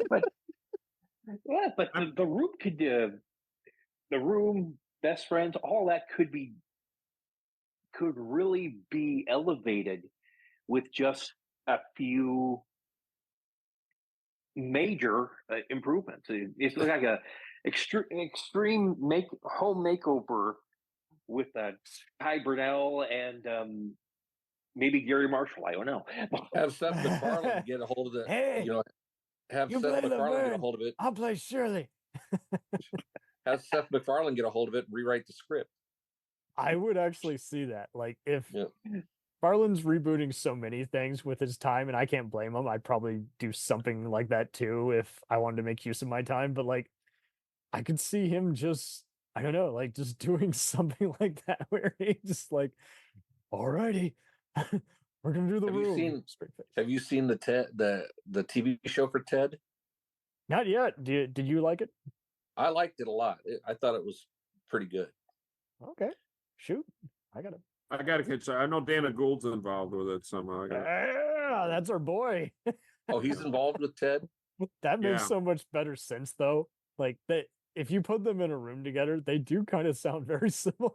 But yeah, but the room could the room, Best Friends, all that could really be elevated with just a few major improvements. It's like a extreme home makeover with Ty Burnell and maybe Gary Marshall. I don't know. Have Seth MacFarlane get a hold of it. Hey, Have you Seth play MacFarlane get a Laverne. hold of it. I'll play Shirley. Have Seth MacFarlane get a hold of it and rewrite the script. I would actually see that. Like, if Yeah. Farland's rebooting so many things with his time, and I can't blame him. I'd probably do something like that too if I wanted to make use of my time. But like, I could see him just, I don't know, like just doing something like that where he just like, alrighty, we're gonna do the Have you room. seen- Straight face. Have you seen the TV show for Ted? Not yet. Did you like it? I liked it a lot. I thought it was pretty good. Okay, shoot, I got it. I got to catch. I know Dana Gould's involved with it somehow. Yeah, that's our boy. Oh, he's involved with Ted? That makes Yeah. so much better sense though. Like that, if you put them in a room together, they do kind of sound very similar.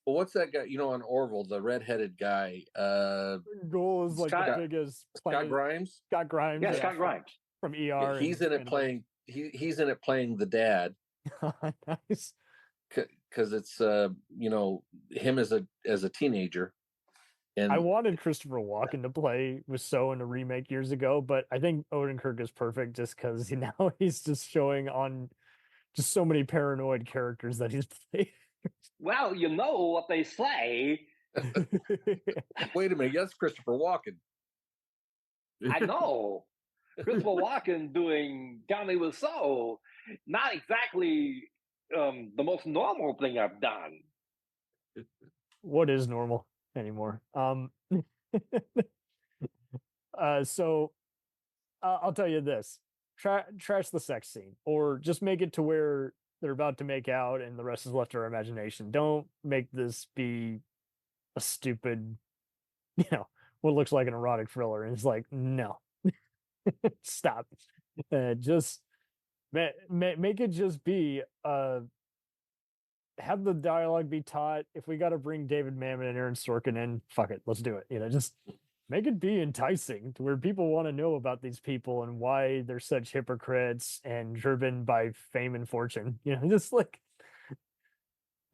Well, what's that guy? On Orville, the redheaded guy, Goal is like Scott- the biggest. Scott Grimes. Scott Grimes. Yeah, Scott Grimes. from ER. Yeah, he's in it playing. He's in it playing the dad. Nice. Because it's him as a teenager. And I wanted Christopher Walken to play Wiseau in a remake years ago, but I think Odenkirk is perfect just because now he's just showing on just so many paranoid characters that he's played. Well, you know what they say. wait a minute, that's Christopher Walken. I know. Christopher Walken doing Tommy Wiseau, not exactly the most normal thing I've done. What is normal anymore? So I'll tell you this: trash the sex scene, or just make it to where they're about to make out, and the rest is left to our imagination. Don't make this be a stupid, what looks like an erotic thriller. And it's like, no, stop. Just make it just be have the dialogue be taught. If we got to bring David Mamet and Aaron Sorkin in, fuck it, let's do it. Just make it be enticing to where people want to know about these people and why they're such hypocrites and driven by fame and fortune. Just like,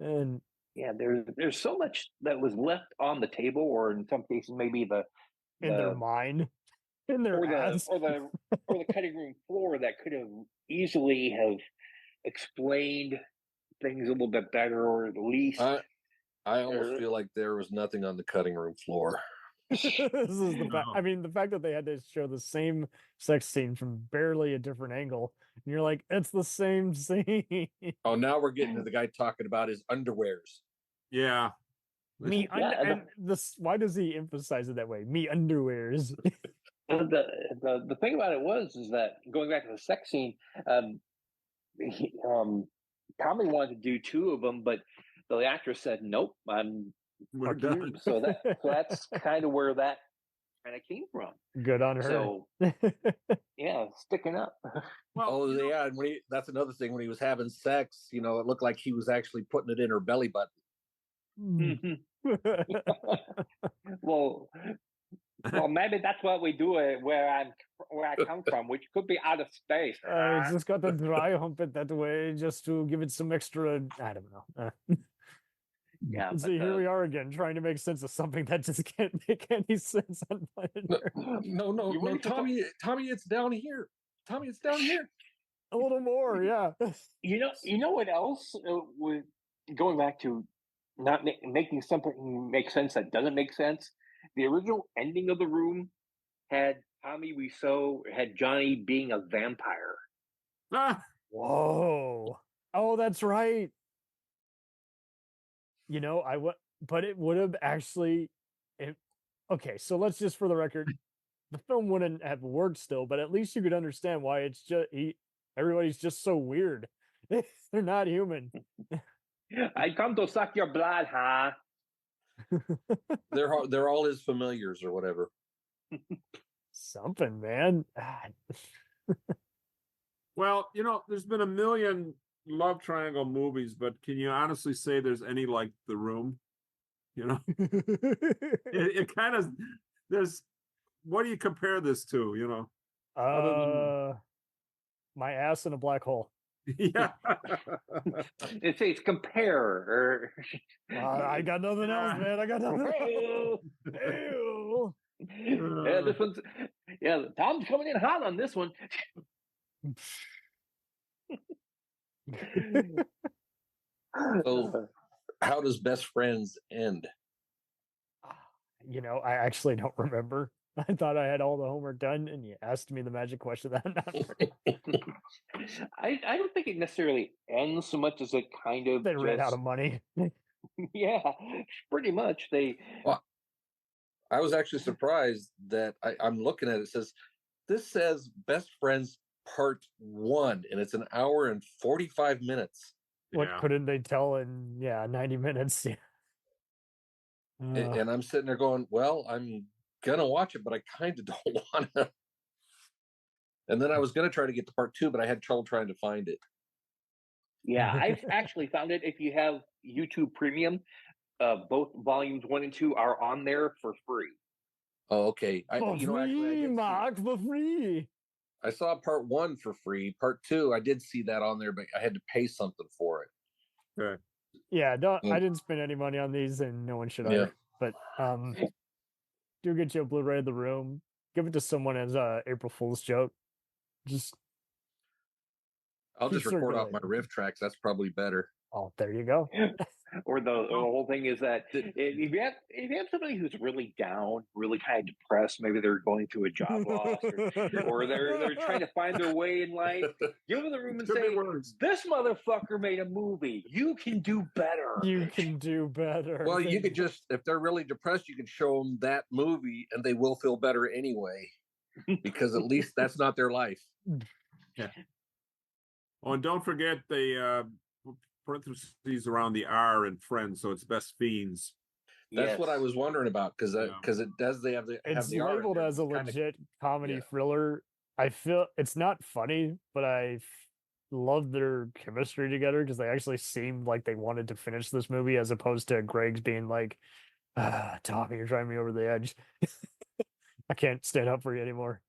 and Yeah, there's so much that was left on the table, or in some cases maybe in their mind, in their ass. or the cutting room floor that could have easily have explained things a little bit better, or at least I almost feel like there was nothing on the cutting room floor. This is the fact. I mean, the fact that they had to show the same sex scene from barely a different angle, and you're like, it's the same scene. Oh, now we're getting to the guy talking about his underwears. Yeah. And this, why does he emphasize it that way? Me underwears. the thing about it is that going back to the sex scene, Tommy wanted to do 2 of them, but the actress said, "Nope, We're fuck you." done. So that's kind of where that kind of came from. Good on her. So yeah, sticking up. Oh, yeah, and that's another thing. When he was having sex, it looked like he was actually putting it in her belly button. Well, Well, maybe that's what we do where I come from, which could be out of space. I just got to dry hump it that way just to give it some extra. I don't know. Yeah. See, here we are again, trying to make sense of something that just can't make any sense on planet Earth. No, Tommy, it's down here. Tommy, it's down here. A little more, yeah. You know what else? Going back to not making something make sense that doesn't make sense. The original ending of The Room had Tommy Wiseau had Johnny being a vampire. Ah, Whoa! Oh, that's right. You know, but it would have actually. Okay, so let's just for the record, the film wouldn't have worked still, but at least you could understand why it's just everybody's just so weird. They're not human. I come to suck your blood, huh? They're all his familiars or whatever. Something, man. well, there's been a million love triangle movies, but can you honestly say there's any like The Room? It kind of there's. What do you compare this to? Other than my ass in a black hole. Yeah. It says compare. Or... I got nothing else, man. I got nothing else. Ew. Yeah, this one's. Yeah, Tom's coming in hot on this one. So, how does Best Friends end? I actually don't remember. I thought I had all the homework done, and you asked me the magic question that I'm not ready. I don't think it necessarily ends so much as it kind of they ran out of money. Yeah, pretty much. Well, I was actually surprised that I'm looking at it. It says Best Friends Part 1, and it's an hour and 45 minutes. What couldn't they tell in 90 minutes? And I'm sitting there going, well, I'm gonna watch it, but I kind of don't want to. And then I was gonna try to get to Part 2, but I had trouble trying to find it. Yeah, I've actually found it. If you have YouTube Premium, both volumes 1 and 2 are on there for free. Oh, okay. For free. I saw Part 1 for free. Part 2, I did see that on there, but I had to pay something for it. Okay. Yeah, I didn't spend any money on these, and no one should either. But do get you a Blu-ray of The Room. Give it to someone as a April Fool's joke. I'll just record off my riff tracks. That's probably better. Oh, there you go. Or the whole thing is that if you have somebody who's really down, really kind of depressed, maybe they're going through a job loss, or they're trying to find their way in life, give them The Room and say, "This motherfucker made a movie. You can do better. You can do better." Well, you could just, if they're really depressed, you can show them that movie, and they will feel better anyway, because at least that's not their life. Yeah. Oh, and don't forget the parentheses around the R in Friends, so it's Best Fiends. That's what I was wondering about, because it does. They have the it's the labeled R as a legit comedy thriller. I feel it's not funny, but I love their chemistry together because they actually seemed like they wanted to finish this movie, as opposed to Greg's being like, "Tommy, you're driving me over the edge. I can't stand up for you anymore."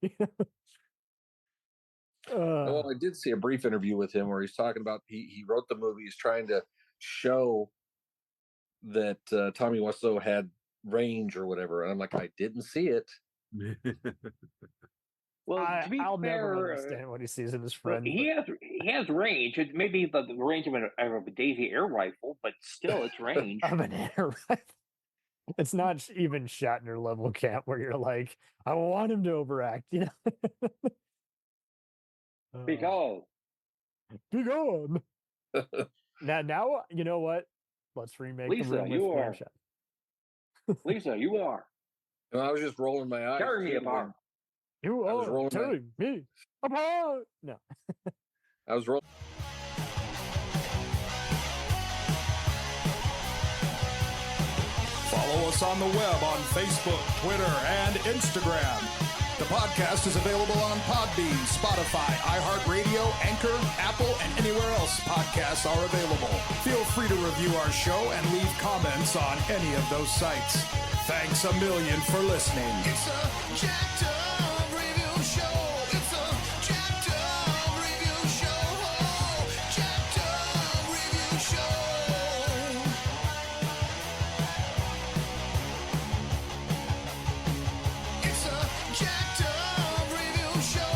Well, I did see a brief interview with him where he's talking about he wrote the movie. He's trying to show that Tommy Wiseau had range or whatever, and I'm like, I didn't see it. Well, to be I'll fair, never understand what he sees in his friend. He has range. It may be the range of a Daisy air rifle, but still, it's range. Of an air rifle. It's not even Shatner level camp where you're like, I want him to overact, Be gone. Be gone. Now, you know what? Let's remake Lisa, The Room you with are. Lisa, you are. And I was just rolling my eyes. Tearing me apart. You are tearing me apart. No. I was rolling. Follow us on the web on Facebook, Twitter, and Instagram The podcast is available on Podbean, Spotify, iHeartRadio, Anchor, Apple, and anywhere else podcasts are available. Feel free to review our show and leave comments on any of those sites. Thanks a million for listening. It's a jacked up review show. It's a jacked up review show. Jacked up review show. It's a jacked up review show.